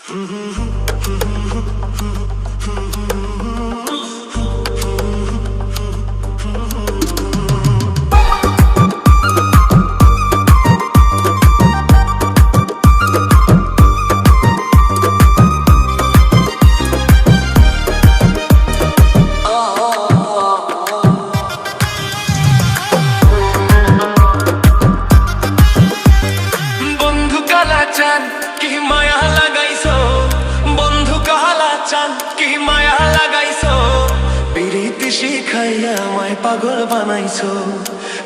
কি মায়া লাগাইছো বন্ধু কালা চান, কি মায়া লাগাইছো পিরিতি শিখাইয়া আমায় পাগল বানাইছো,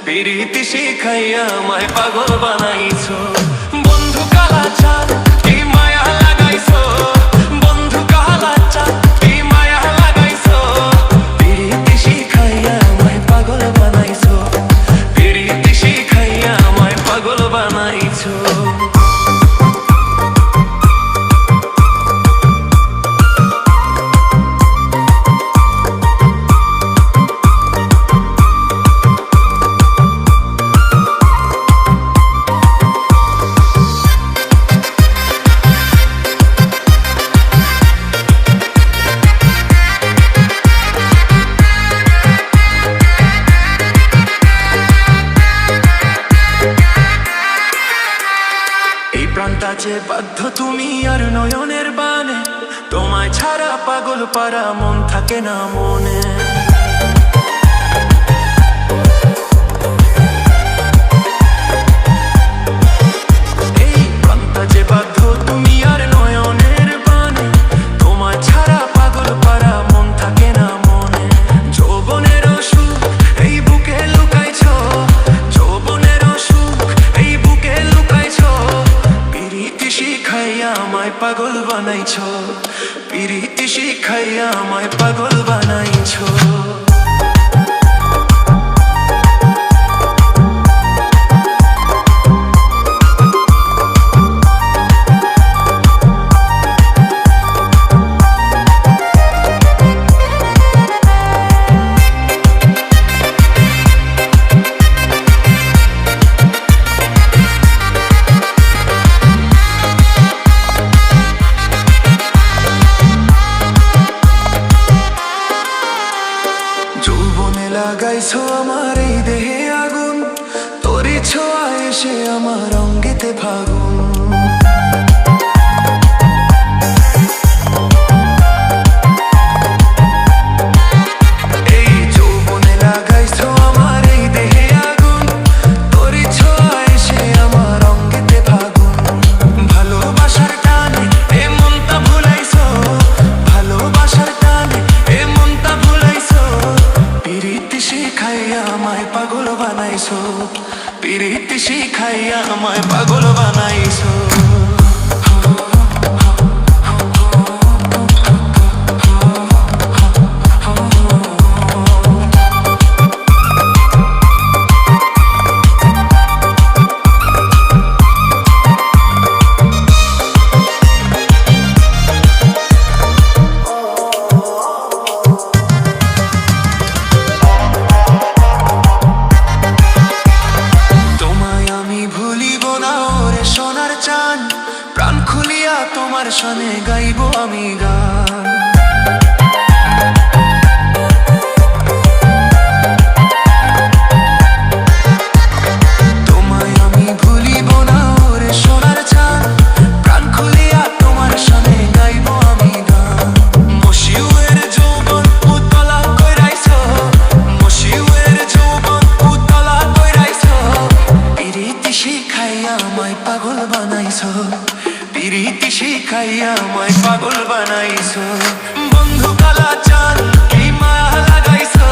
পিরিতি শিখাইয়া আমায় পাগল বানাইছো। বন্ধু কালা চান, কি মায়া লাগাইছো বন্ধু কালা চান, কি মায়া লাগাইছো পিরিতি শিখাইয়া আমায় পাগল বানাইছো, পিরিতি শিখাইয়া আমায় পাগল বানাইছো। প্রাণটাছে বাধ্য তুমি আর নয়নের বানে, তোমায় ছাড়া পাগল পারা মন থাকে না মনে। এই প্রাণটাছে বাধ্য তুমি আর নয়নের বানে, তোমায় ছাড়া পাগল পারা মন থাকে না মনে। যৌবনের সুখ এই বুকে লুকাইছো, যৌবনের সুখ এই বুকে লুকাইছো, পিরিতি শিখাইয়া আমায় পাগল বানাইছো, পিরিতি শিখাইয়া আমায় পাগল বানাইছো। লাগাইছো আমার এই দেহে আগুন, তোরই ছোঁয়া এসে আমার অঙ্গেতে ফাগুন। এই যৌবনে লাগাইছো আমার এই দেহে আগুন, তোরই ছোঁয়া এসে আমার অঙ্গেতে ফাগুন। ভালোবাসার টানে এ মনটা ভুলাইছো, ভালোবাসার টানে এ মনটা ভুলাইছো, পিরিতি শিখাইয়া আমায় পাগল বানাইছো, পিরিতি শিখাইয়া আমায় পাগল বানাইছো। প্রাণ খুলিয়া তোমার সনে গাইব আমি গান। তোমায় আমি ভুলিব না ওরে সোনার চাঁদ, প্রাণ খুলিয়া তোমার সনে গাইব আমি গান। মশিউয়ের যৌবন উতলা কইরাইছো, মশিউয়ের যৌবন উতলা কইরাইছো, পিরিতি শিখাইয়া আমায় পাগল বানাইছো, পিরিতি শিখাইয়া আমায় পাগল বানাইছো। বন্ধু কালা চান, কি মায়া লাগাইছো